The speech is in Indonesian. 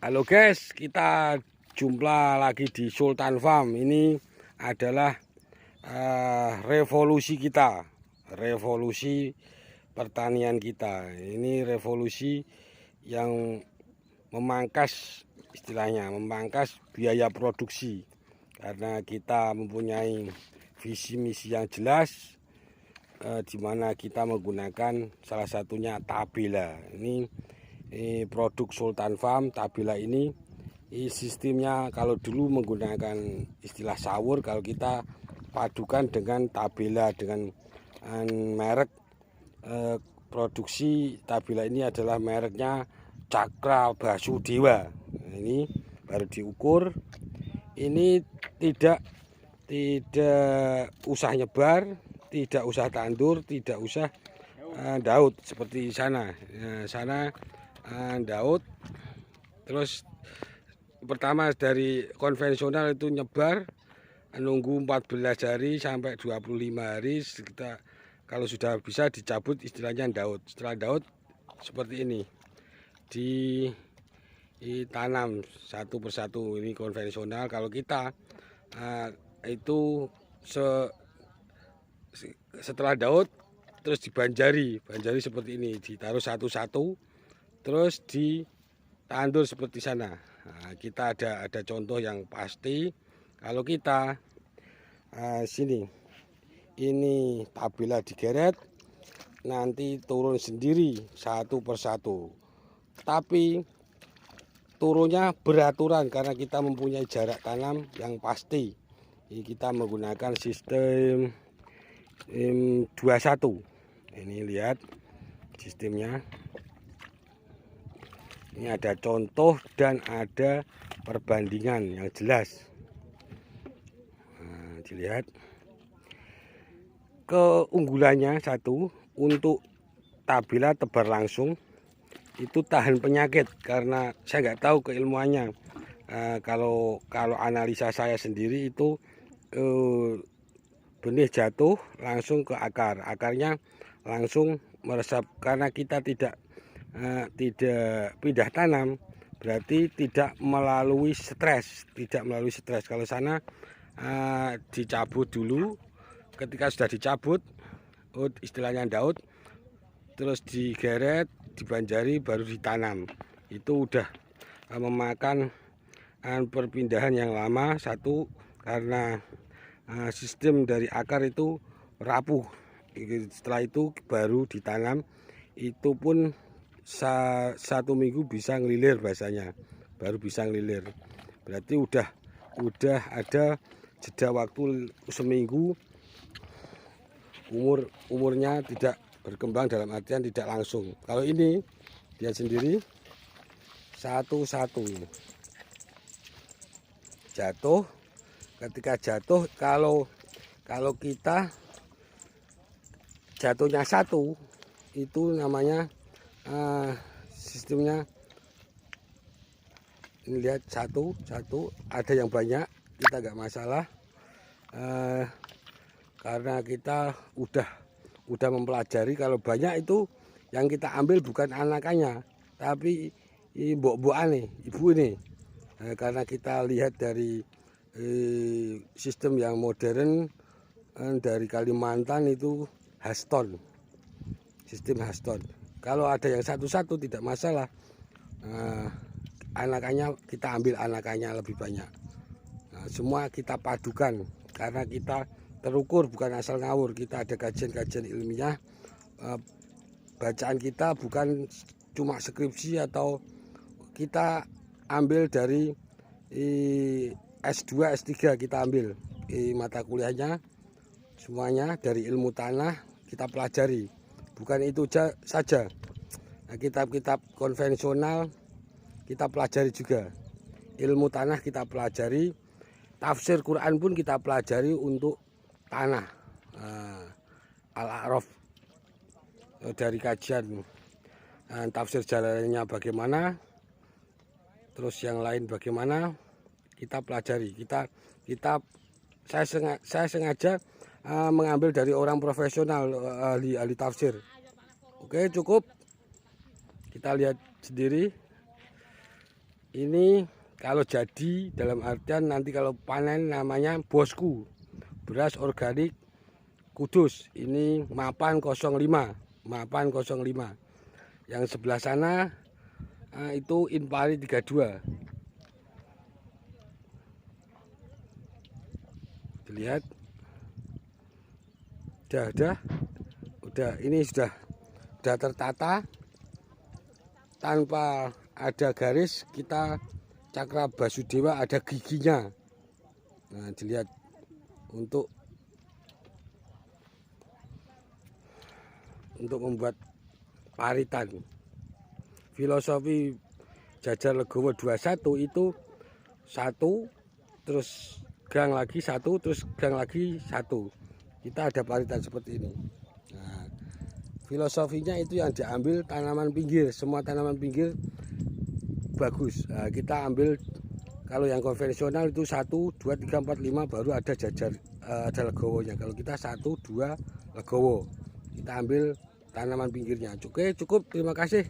Halo guys, kita jumpa lagi di Sultan Farm. Ini adalah revolusi kita, revolusi pertanian kita. Ini revolusi yang memangkas, istilahnya memangkas biaya produksi, karena kita mempunyai visi misi yang jelas, di mana kita menggunakan salah satunya tabela. Ini produk Sultan Farm. Tabela ini sistemnya kalau dulu menggunakan istilah sawur, kalau kita padukan dengan tabela dengan merek produksi tabela ini adalah mereknya Cakra Basudewa. Ini baru diukur. Ini tidak usah nyebar, tidak usah tandur, tidak usah daud seperti sana. Sana daud. Terus pertama dari konvensional itu nyebar, nunggu 14 hari sampai 25 hari. Kita kalau sudah bisa dicabut, istilahnya daud. Setelah daud seperti ini, ditanam satu persatu. Ini konvensional. Kalau kita itu setelah daud terus dibanjari seperti ini, ditaruh satu-satu, terus ditandur seperti sana. Nah, kita ada contoh yang pasti. Kalau kita sini, ini tabela digeret, nanti turun sendiri satu persatu. Tapi turunnya beraturan karena kita mempunyai jarak tanam yang pasti. Ini kita menggunakan sistem 21. Ini lihat sistemnya. Ini ada contoh dan ada perbandingan yang jelas. Nah, dilihat keunggulannya satu, untuk tabela tebar langsung itu tahan penyakit, karena saya nggak tahu keilmuannya. Kalau analisa saya sendiri itu benih jatuh langsung ke akarnya langsung meresap, karena kita tidak pindah tanam, berarti tidak melalui stres. Kalau sana dicabut dulu, ketika sudah dicabut, istilahnya daud, terus digeret, dibanjari, baru ditanam. Itu udah memakan perpindahan yang lama. Satu, karena sistem dari akar itu rapuh. Setelah itu baru ditanam, itu pun 1 minggu bisa ngelilir, bahasanya baru bisa ngelilir. Berarti udah ada jeda waktu seminggu. Umurnya tidak berkembang, dalam artian tidak langsung. Kalau ini dia sendiri satu-satu jatuh. Ketika jatuh, kalau kita jatuhnya satu, itu namanya sistemnya. Ini lihat satu, ada yang banyak kita nggak masalah, karena kita udah mempelajari. Kalau banyak itu yang kita ambil bukan anakannya, tapi mbok-mbokan nih, ibu ini. Karena kita lihat dari sistem yang modern dari Kalimantan, itu Haston, sistem Haston. Kalau ada yang satu-satu tidak masalah, anakannya kita ambil anakannya lebih banyak. Nah, semua kita padukan karena kita terukur, bukan asal ngawur. Kita ada kajian-kajian ilmiah. Bacaan kita bukan cuma skripsi, atau kita ambil dari S2, S3 kita ambil mata kuliahnya, semuanya dari ilmu tanah kita pelajari. Bukan itu saja, nah, kitab-kitab konvensional kita pelajari juga, ilmu tanah kita pelajari, tafsir Quran pun kita pelajari untuk tanah. Al-A'raf dari kajian, tafsir jalannya bagaimana, terus yang lain bagaimana, kita pelajari. Saya sengaja mengambil dari orang profesional, ahli tafsir. Oke, cukup. Kita lihat sendiri. Ini kalau jadi dalam artian nanti kalau panen namanya bosku, beras organik Kudus. Ini mapan 05, mapan 05. Yang sebelah sana itu Inpari 32. Lihat, udah ini sudah tertata tanpa ada garis. Kita Cakra Basudewa ada giginya. Nah, dilihat untuk membuat paritan. Filosofi Jajar Legowo 21 itu 1, terus gang lagi 1, terus gang lagi 1. Kita ada paritan seperti ini. Nah, filosofinya itu yang diambil tanaman pinggir. Semua tanaman pinggir bagus. Nah, kita ambil kalau yang konvensional itu 1, 2, 3, 4, 5 baru ada jajar, ada legowonya. Kalau kita 1, 2 legowo, kita ambil tanaman pinggirnya. Oke, cukup. Terima kasih.